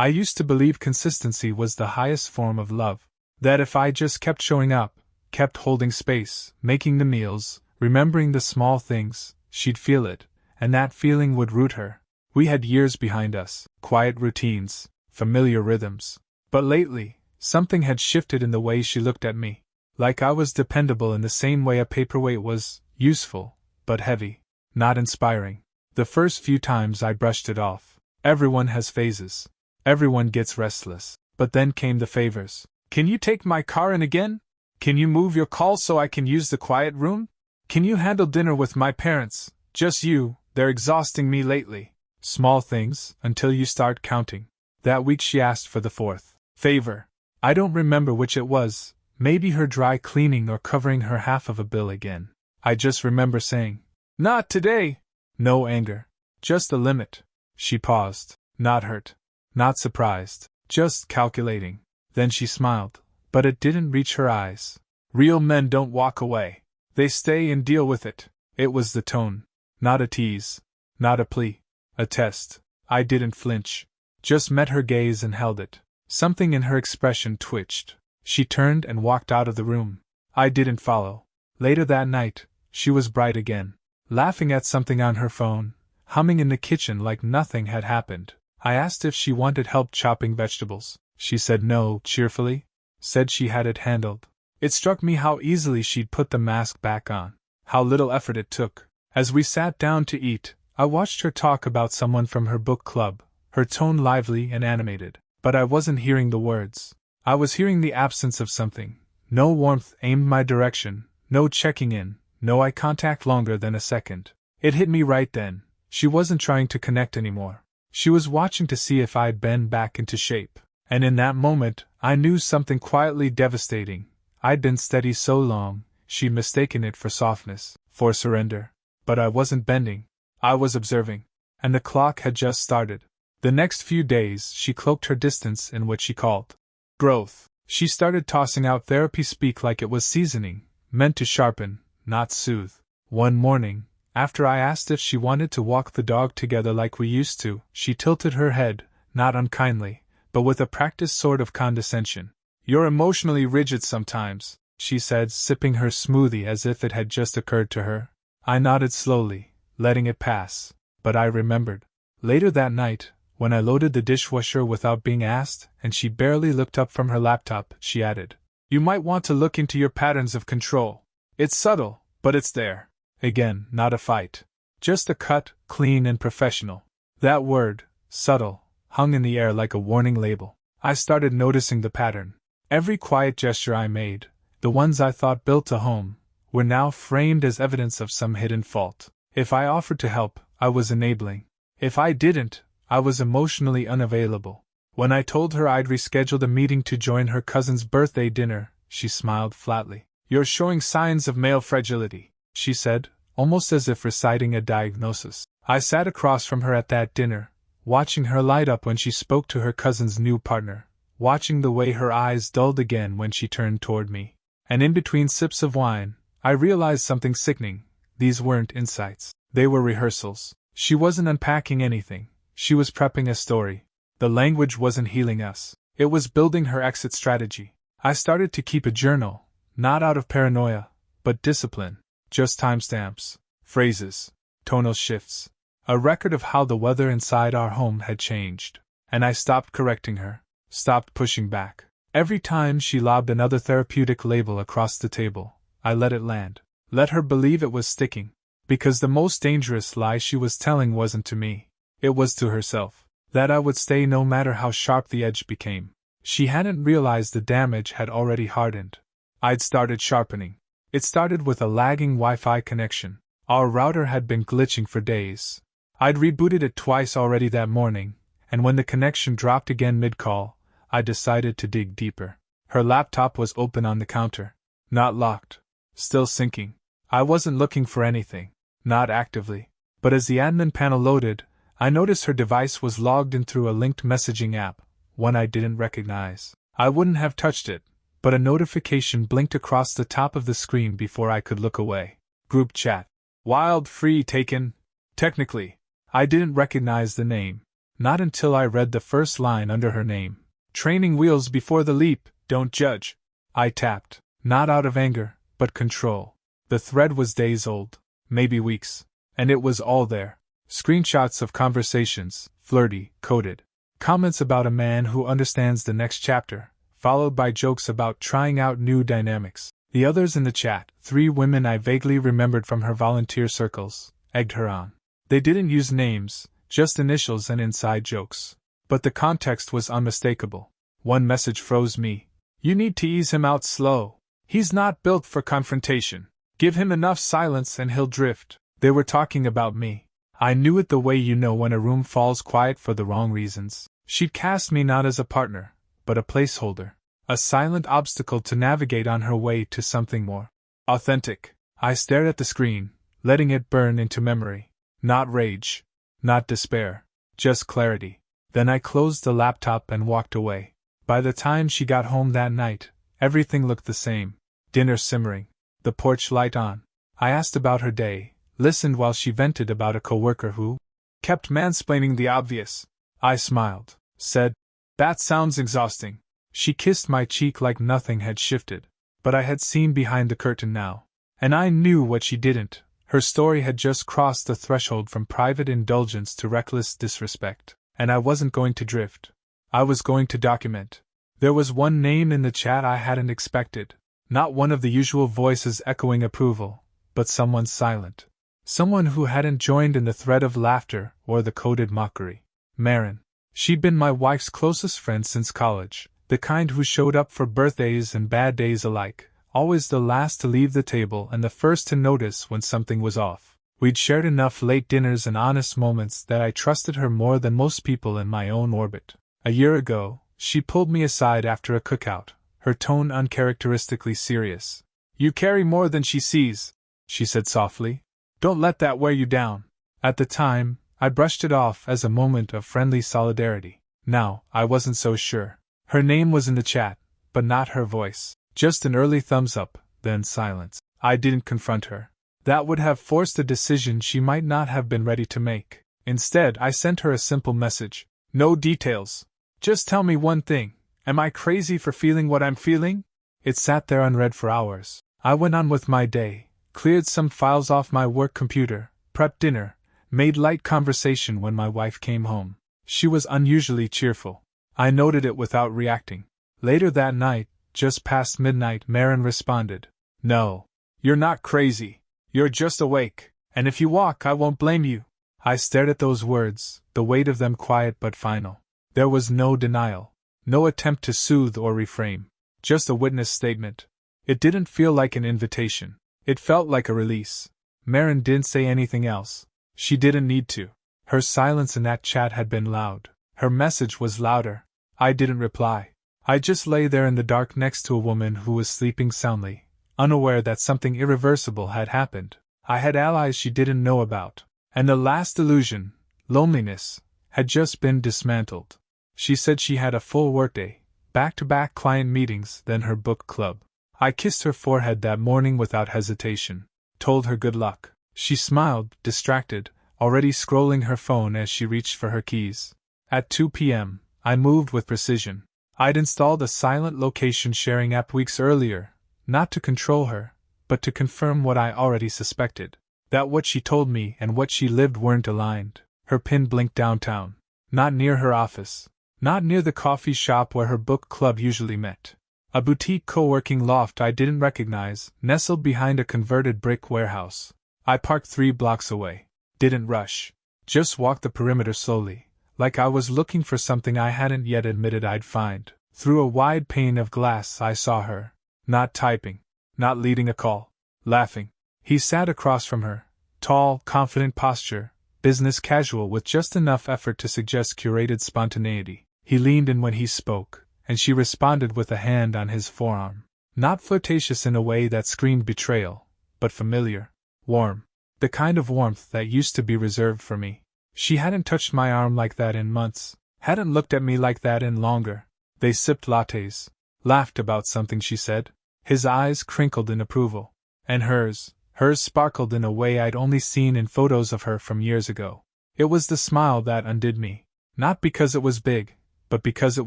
I used to believe consistency was the highest form of love. That if I just kept showing up, kept holding space, making the meals, remembering the small things, she'd feel it, and that feeling would root her. We had years behind us, quiet routines, familiar rhythms. But lately, something had shifted in the way she looked at me. Like I was dependable in the same way a paperweight was, useful, but heavy, not inspiring. The first few times I brushed it off. Everyone has phases. Everyone gets restless. But then came the favors. Can you take my car in again? Can you move your calls so I can use the quiet room? Can you handle dinner with my parents? Just you, they're exhausting me lately. Small things, until you start counting. That week she asked for the fourth favor. I don't remember which it was, maybe her dry cleaning or covering her half of a bill again. I just remember saying, "Not today." No anger. Just a limit. She paused, not hurt, not surprised, just calculating. Then she smiled, but it didn't reach her eyes. Real men don't walk away. They stay and deal with it. It was the tone. Not a tease. Not a plea. A test. I didn't flinch. Just met her gaze and held it. Something in her expression twitched. She turned and walked out of the room. I didn't follow. Later that night, she was bright again, laughing at something on her phone, humming in the kitchen like nothing had happened. I asked if she wanted help chopping vegetables. She said no, cheerfully. Said she had it handled. It struck me how easily she'd put the mask back on. How little effort it took. As we sat down to eat, I watched her talk about someone from her book club, her tone lively and animated. But I wasn't hearing the words. I was hearing the absence of something. No warmth aimed my direction, no checking in, no eye contact longer than a second. It hit me right then. She wasn't trying to connect anymore. She was watching to see if I'd bend back into shape. And in that moment, I knew something quietly devastating. I'd been steady so long, she'd mistaken it for softness, for surrender. But I wasn't bending. I was observing. And the clock had just started. The next few days, she cloaked her distance in what she called growth. She started tossing out therapy speak like it was seasoning, meant to sharpen, not soothe. One morning, after I asked if she wanted to walk the dog together like we used to, she tilted her head, not unkindly, but with a practiced sort of condescension. "You're emotionally rigid sometimes," she said, sipping her smoothie as if it had just occurred to her. I nodded slowly, letting it pass, but I remembered. Later that night, when I loaded the dishwasher without being asked, and she barely looked up from her laptop, she added, "You might want to look into your patterns of control. It's subtle, but it's there." Again, not a fight. Just a cut, clean and professional. That word, subtle, hung in the air like a warning label. I started noticing the pattern. Every quiet gesture I made, the ones I thought built a home, were now framed as evidence of some hidden fault. If I offered to help, I was enabling. If I didn't, I was emotionally unavailable. When I told her I'd rescheduled a meeting to join her cousin's birthday dinner, she smiled flatly. "You're showing signs of male fragility," she said, almost as if reciting a diagnosis. I sat across from her at that dinner, watching her light up when she spoke to her cousin's new partner, watching the way her eyes dulled again when she turned toward me. And in between sips of wine, I realized something sickening. These weren't insights. They were rehearsals. She wasn't unpacking anything. She was prepping a story. The language wasn't healing us. It was building her exit strategy. I started to keep a journal, not out of paranoia, but discipline. Just timestamps, phrases, tonal shifts. A record of how the weather inside our home had changed. And I stopped correcting her, stopped pushing back. Every time she lobbed another therapeutic label across the table, I let it land. Let her believe it was sticking. Because the most dangerous lie she was telling wasn't to me. It was to herself. That I would stay no matter how sharp the edge became. She hadn't realized the damage had already hardened. I'd started sharpening. It started with a lagging Wi-Fi connection. Our router had been glitching for days. I'd rebooted it twice already that morning, and when the connection dropped again mid-call, I decided to dig deeper. Her laptop was open on the counter. Not locked. Still syncing. I wasn't looking for anything. Not actively. But as the admin panel loaded, I noticed her device was logged in through a linked messaging app, one I didn't recognize. I wouldn't have touched it, but a notification blinked across the top of the screen before I could look away. Group chat. Wild free taken. Technically. I didn't recognize the name. Not until I read the first line under her name. Training wheels before the leap, don't judge. I tapped, not out of anger, but control. The thread was days old, maybe weeks, and it was all there. Screenshots of conversations, flirty, coded. Comments about a man who understands the next chapter, followed by jokes about trying out new dynamics. The others in the chat, 3 women I vaguely remembered from her volunteer circles, egged her on. They didn't use names, just initials and inside jokes. But the context was unmistakable. One message froze me. You need to ease him out slow. He's not built for confrontation. Give him enough silence and he'll drift. They were talking about me. I knew it the way you know when a room falls quiet for the wrong reasons. She'd cast me not as a partner, but a placeholder. A silent obstacle to navigate on her way to something more authentic. I stared at the screen, letting it burn into memory. Not rage. Not despair. Just clarity. Then I closed the laptop and walked away. By the time she got home that night, everything looked the same. Dinner simmering. The porch light on. I asked about her day, listened while she vented about a coworker who kept mansplaining the obvious. I smiled, said, "That sounds exhausting." She kissed my cheek like nothing had shifted. But I had seen behind the curtain now. And I knew what she didn't. Her story had just crossed the threshold from private indulgence to reckless disrespect. And I wasn't going to drift. I was going to document. There was one name in the chat I hadn't expected. Not one of the usual voices echoing approval, but someone silent. Someone who hadn't joined in the thread of laughter or the coded mockery. Marin. She'd been my wife's closest friend since college, the kind who showed up for birthdays and bad days alike, always the last to leave the table and the first to notice when something was off. We'd shared enough late dinners and honest moments that I trusted her more than most people in my own orbit. A year ago, she pulled me aside after a cookout, her tone uncharacteristically serious. "You carry more than she sees," she said softly. "Don't let that wear you down." At the time, I brushed it off as a moment of friendly solidarity. Now, I wasn't so sure. Her name was in the chat, but not her voice. Just an early thumbs up, then silence. I didn't confront her. That would have forced a decision she might not have been ready to make. Instead, I sent her a simple message. "No details. Just tell me one thing. Am I crazy for feeling what I'm feeling?" It sat there unread for hours. I went on with my day, cleared some files off my work computer, prepped dinner, made light conversation when my wife came home. She was unusually cheerful. I noted it without reacting. Later that night, just past midnight, Marin responded. "No. You're not crazy. You're just awake. And if you walk, I won't blame you." I stared at those words, the weight of them quiet but final. There was no denial. No attempt to soothe or reframe. Just a witness statement. It didn't feel like an invitation. It felt like a release. Marin didn't say anything else. She didn't need to. Her silence in that chat had been loud. Her message was louder. I didn't reply. I just lay there in the dark next to a woman who was sleeping soundly, unaware that something irreversible had happened. I had allies she didn't know about. And the last illusion, loneliness, had just been dismantled. She said she had a full workday, back-to-back client meetings, then her book club. I kissed her forehead that morning without hesitation. Told her good luck. She smiled, distracted, already scrolling her phone as she reached for her keys. At 2 p.m., I moved with precision. I'd installed a silent location sharing app weeks earlier, not to control her, but to confirm what I already suspected. That what she told me and what she lived weren't aligned. Her pin blinked downtown. Not near her office. Not near the coffee shop where her book club usually met. A boutique co-working loft I didn't recognize, nestled behind a converted brick warehouse. I parked 3 blocks away. Didn't rush. Just walked the perimeter slowly, like I was looking for something I hadn't yet admitted I'd find. Through a wide pane of glass I saw her. Not typing. Not leading a call. Laughing. He sat across from her. Tall, confident posture, business casual with just enough effort to suggest curated spontaneity. He leaned in when he spoke, and she responded with a hand on his forearm. Not flirtatious in a way that screamed betrayal, but familiar. Warm. The kind of warmth that used to be reserved for me. She hadn't touched my arm like that in months, hadn't looked at me like that in longer. They sipped lattes, laughed about something she said. His eyes crinkled in approval. And hers sparkled in a way I'd only seen in photos of her from years ago. It was the smile that undid me. Not because it was big, but because it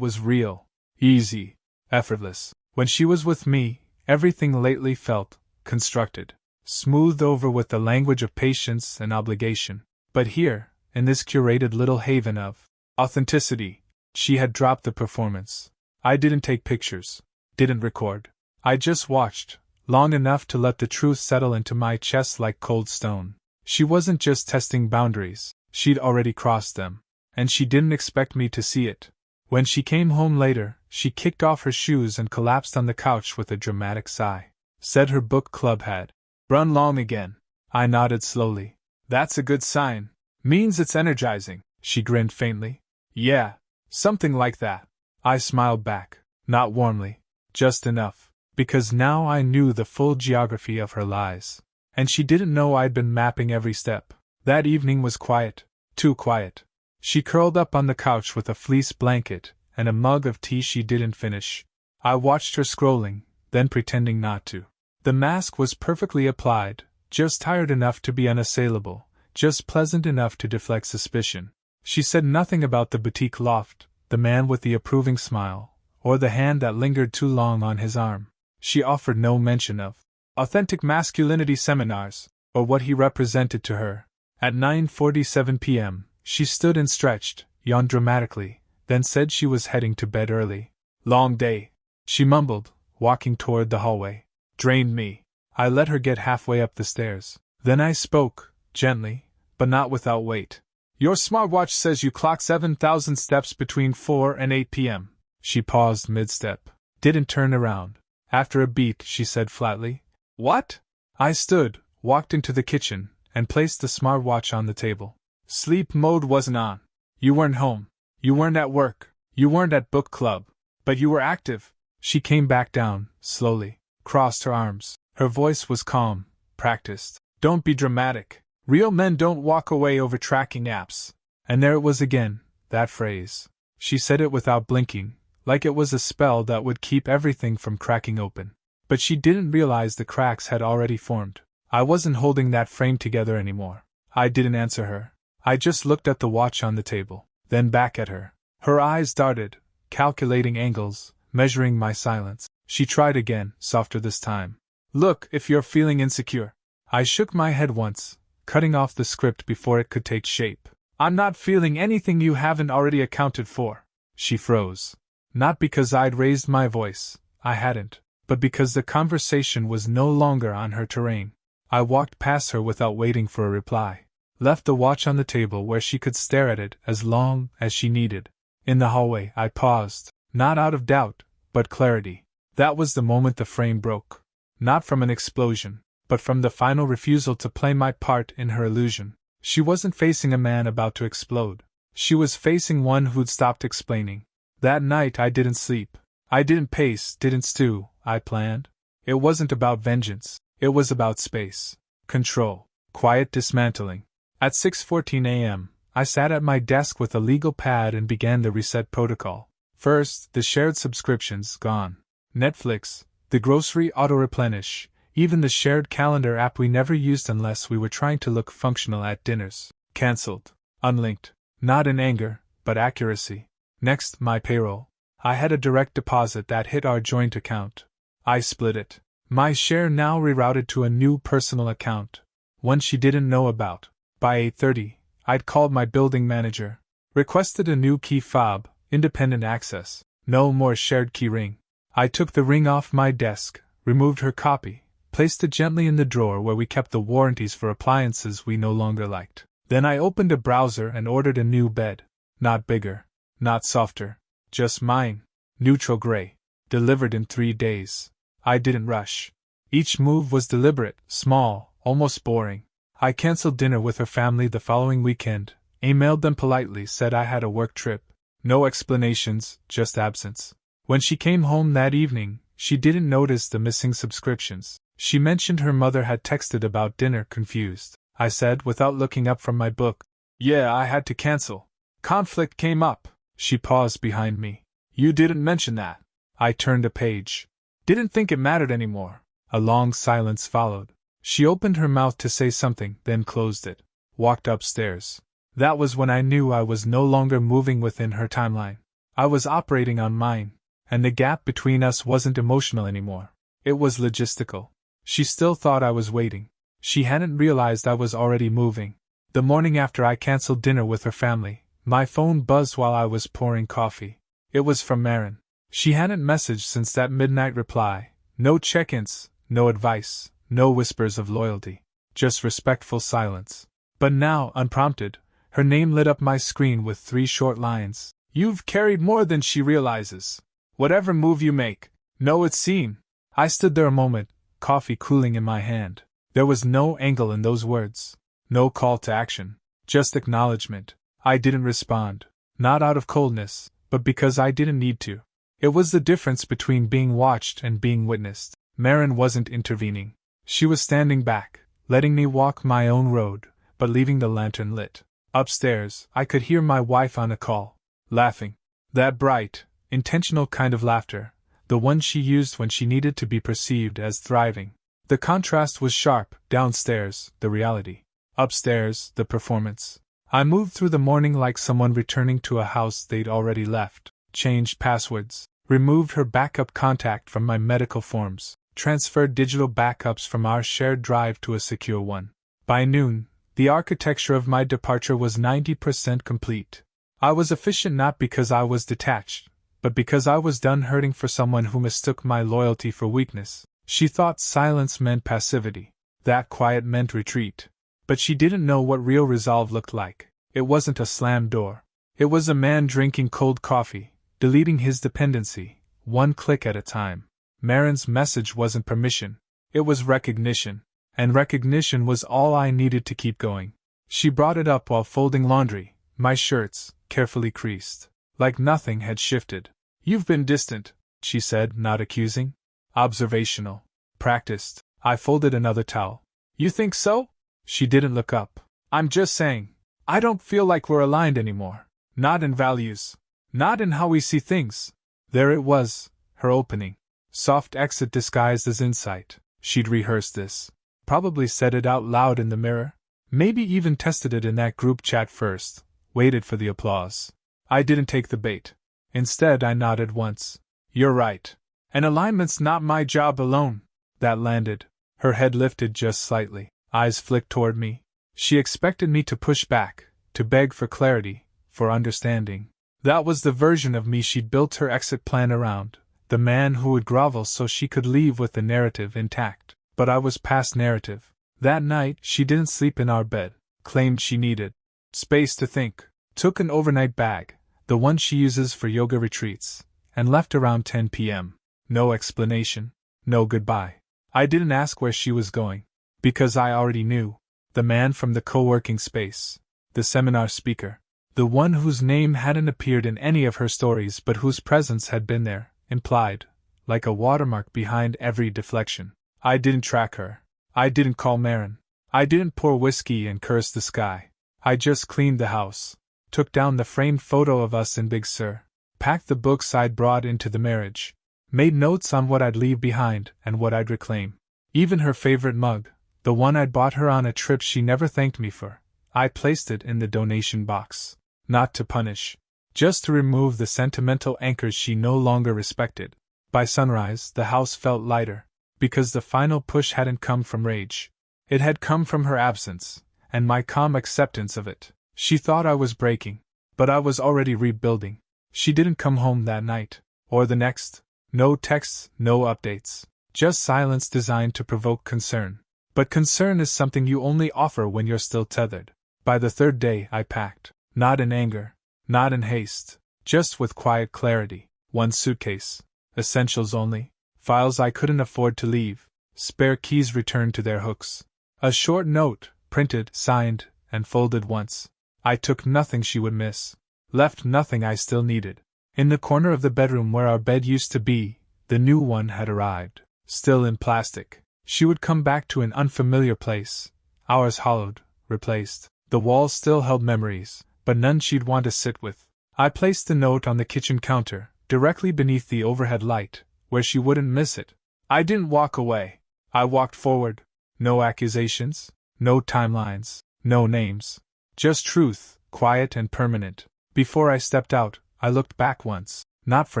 was real, easy, effortless. When she was with me, everything lately felt constructed, smoothed over with the language of patience and obligation. But here, in this curated little haven of authenticity, she had dropped the performance. I didn't take pictures, didn't record. I just watched, long enough to let the truth settle into my chest like cold stone. She wasn't just testing boundaries, she'd already crossed them. And she didn't expect me to see it. When she came home later, she kicked off her shoes and collapsed on the couch with a dramatic sigh. Said her book club had run long again. I nodded slowly. That's a good sign. Means it's energizing. She grinned faintly. Yeah, something like that. I smiled back, not warmly, just enough, because now I knew the full geography of her lies. And she didn't know I'd been mapping every step. That evening was quiet, too quiet. She curled up on the couch with a fleece blanket and a mug of tea she didn't finish. I watched her scrolling, then pretending not to. The mask was perfectly applied, just tired enough to be unassailable, just pleasant enough to deflect suspicion. She said nothing about the boutique loft, the man with the approving smile, or the hand that lingered too long on his arm. She offered no mention of authentic masculinity seminars, or what he represented to her. At 9:47 p.m., she stood and stretched, yawned dramatically, then said she was heading to bed early. Long day, she mumbled, walking toward the hallway. Drained me. I let her get halfway up the stairs. Then I spoke, gently, but not without weight. Your smartwatch says you clock 7,000 steps between 4 and 8 p.m. She paused mid-step, didn't turn around. After a beat, she said flatly, What? I stood, walked into the kitchen, and placed the smartwatch on the table. Sleep mode wasn't on. You weren't home. You weren't at work. You weren't at book club. But you were active. She came back down, slowly, crossed her arms. Her voice was calm, practiced. Don't be dramatic. Real men don't walk away over tracking apps. And there it was again, that phrase. She said it without blinking, like it was a spell that would keep everything from cracking open. But she didn't realize the cracks had already formed. I wasn't holding that frame together anymore. I didn't answer her. I just looked at the watch on the table, then back at her. Her eyes darted, calculating angles, measuring my silence. She tried again, softer this time. Look, if you're feeling insecure. I shook my head once, cutting off the script before it could take shape. I'm not feeling anything you haven't already accounted for. She froze. Not because I'd raised my voice, I hadn't, but because the conversation was no longer on her terrain. I walked past her without waiting for a reply. Left the watch on the table where she could stare at it as long as she needed. In the hallway, I paused, not out of doubt, but clarity. That was the moment the frame broke. Not from an explosion, but from the final refusal to play my part in her illusion. She wasn't facing a man about to explode. She was facing one who'd stopped explaining. That night I didn't sleep. I didn't pace, didn't stew, I planned. It wasn't about vengeance. It was about space, control, quiet dismantling. At 6:14 a.m., I sat at my desk with a legal pad and began the reset protocol. First, the shared subscriptions gone. Netflix, the grocery auto-replenish, even the shared calendar app we never used unless we were trying to look functional at dinners. Cancelled. Unlinked. Not in anger, but accuracy. Next, my payroll. I had a direct deposit that hit our joint account. I split it. My share now rerouted to a new personal account, one she didn't know about. By 8:30, I'd called my building manager, requested a new key fob, independent access, no more shared key ring. I took the ring off my desk, removed her copy, placed it gently in the drawer where we kept the warranties for appliances we no longer liked. Then I opened a browser and ordered a new bed. Not bigger, not softer, just mine, neutral gray. Delivered in 3 days. I didn't rush. Each move was deliberate, small, almost boring. I canceled dinner with her family the following weekend, emailed them politely, said I had a work trip. No explanations, just absence. When she came home that evening, she didn't notice the missing subscriptions. She mentioned her mother had texted about dinner, confused. I said, without looking up from my book, Yeah, I had to cancel. Conflict came up. She paused behind me. You didn't mention that. I turned a page. Didn't think it mattered anymore. A long silence followed. She opened her mouth to say something, then closed it. Walked upstairs. That was when I knew I was no longer moving within her timeline. I was operating on mine, and the gap between us wasn't emotional anymore. It was logistical. She still thought I was waiting. She hadn't realized I was already moving. The morning after I canceled dinner with her family, my phone buzzed while I was pouring coffee. It was from Marin. She hadn't messaged since that midnight reply. No check-ins, no advice, no whispers of loyalty. Just respectful silence. But now, unprompted, her name lit up my screen with 3 short lines. You've carried more than she realizes. Whatever move you make, know it's seen. I stood there a moment, coffee cooling in my hand. There was no angle in those words. No call to action. Just acknowledgement. I didn't respond. Not out of coldness, but because I didn't need to. It was the difference between being watched and being witnessed. Marin wasn't intervening. She was standing back, letting me walk my own road, but leaving the lantern lit. Upstairs, I could hear my wife on a call, laughing. That bright, intentional kind of laughter, the one she used when she needed to be perceived as thriving. The contrast was sharp. Downstairs, the reality. Upstairs, the performance. I moved through the morning like someone returning to a house they'd already left. Changed passwords, removed her backup contact from my medical forms, transferred digital backups from our shared drive to a secure one. By noon, the architecture of my departure was 90% complete. I was efficient not because I was detached, but because I was done hurting for someone who mistook my loyalty for weakness. She thought silence meant passivity. That quiet meant retreat. But she didn't know what real resolve looked like. It wasn't a slammed door. It was a man drinking cold coffee, deleting his dependency, one click at a time. Marin's message wasn't permission. It was recognition. And recognition was all I needed to keep going. She brought it up while folding laundry, my shirts, carefully creased. Like nothing had shifted. You've been distant, she said, not accusing. Observational. Practiced. I folded another towel. You think so? She didn't look up. I'm just saying. I don't feel like we're aligned anymore. Not in values. Not in how we see things. There it was, her opening. Soft exit disguised as insight. She'd rehearsed this. Probably said it out loud in the mirror. Maybe even tested it in that group chat first. Waited for the applause. I didn't take the bait. Instead, I nodded once. You're right. And alignment's not my job alone. That landed. Her head lifted just slightly. Eyes flicked toward me. She expected me to push back, to beg for clarity, for understanding. That was the version of me she'd built her exit plan around, the man who would grovel so she could leave with the narrative intact. But I was past narrative. That night, she didn't sleep in our bed, claimed she needed space to think, took an overnight bag, the one she uses for yoga retreats, and left around 10 p.m. No explanation, no goodbye. I didn't ask where she was going. Because I already knew. The man from the co-working space. The seminar speaker. The one whose name hadn't appeared in any of her stories but whose presence had been there, implied, like a watermark behind every deflection. I didn't track her. I didn't call Marin. I didn't pour whiskey and curse the sky. I just cleaned the house. Took down the framed photo of us in Big Sur. Packed the books I'd brought into the marriage. Made notes on what I'd leave behind and what I'd reclaim. Even her favorite mug, the one I'd bought her on a trip she never thanked me for, I placed it in the donation box. Not to punish. Just to remove the sentimental anchors she no longer respected. By sunrise, the house felt lighter, because the final push hadn't come from rage. It had come from her absence, and my calm acceptance of it. She thought I was breaking, but I was already rebuilding. She didn't come home that night, or the next. No texts, no updates. Just silence designed to provoke concern. But concern is something you only offer when you're still tethered. By the third day, I packed. Not in anger. Not in haste. Just with quiet clarity. One suitcase. Essentials only. Files I couldn't afford to leave. Spare keys returned to their hooks. A short note, printed, signed, and folded once. I took nothing she would miss. Left nothing I still needed. In the corner of the bedroom where our bed used to be, the new one had arrived. Still in plastic. She would come back to an unfamiliar place. Ours hollowed, replaced. The walls still held memories, but none she'd want to sit with. I placed the note on the kitchen counter, directly beneath the overhead light, where she wouldn't miss it. I didn't walk away. I walked forward. No accusations, no timelines, no names. Just truth, quiet and permanent. Before I stepped out, I looked back once, not for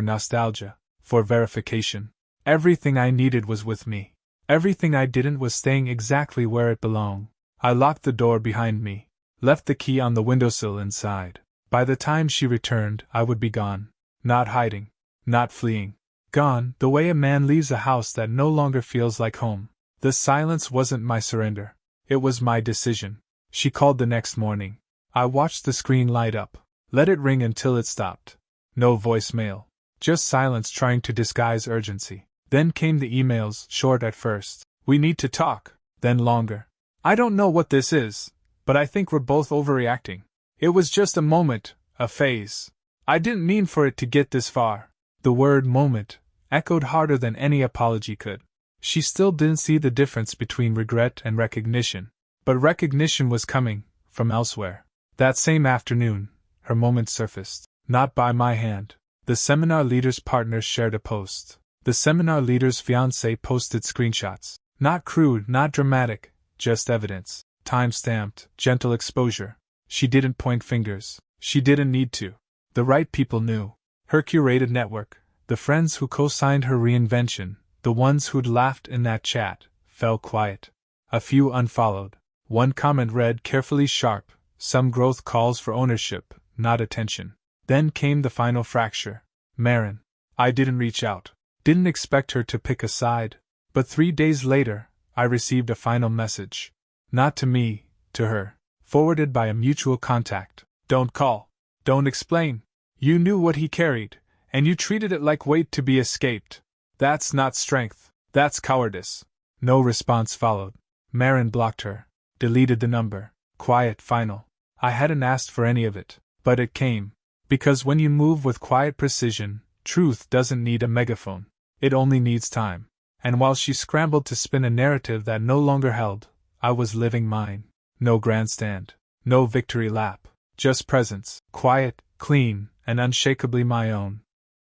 nostalgia, for verification. Everything I needed was with me. Everything I didn't was staying exactly where it belonged. I locked the door behind me, left the key on the windowsill inside. By the time she returned, I would be gone. Not hiding. Not fleeing. Gone, the way a man leaves a house that no longer feels like home. The silence wasn't my surrender. It was my decision. She called the next morning. I watched the screen light up. Let it ring until it stopped. No voicemail. Just silence trying to disguise urgency. Then came the emails, short at first. We need to talk. Then longer. I don't know what this is, but I think we're both overreacting. It was just a moment, a phase. I didn't mean for it to get this far. The word moment echoed harder than any apology could. She still didn't see the difference between regret and recognition. But recognition was coming, from elsewhere. That same afternoon, her moment surfaced. Not by my hand. The seminar leader's partners shared a post. The seminar leader's fiancé posted screenshots. Not crude, not dramatic, just evidence. Time-stamped, gentle exposure. She didn't point fingers. She didn't need to. The right people knew. Her curated network, the friends who co-signed her reinvention, the ones who'd laughed in that chat, fell quiet. A few unfollowed. One comment read carefully sharp, some growth calls for ownership, not attention. Then came the final fracture. Marin. I didn't reach out. Didn't expect her to pick a side. But 3 days later, I received a final message. Not to me, to her. Forwarded by a mutual contact. Don't call. Don't explain. You knew what he carried, and you treated it like weight to be escaped. That's not strength. That's cowardice. No response followed. Marin blocked her. Deleted the number. Quiet, final. I hadn't asked for any of it, but it came. Because when you move with quiet precision, truth doesn't need a megaphone. It only needs time. And while she scrambled to spin a narrative that no longer held, I was living mine. No grandstand. No victory lap. Just presence. Quiet, clean, and unshakably my own.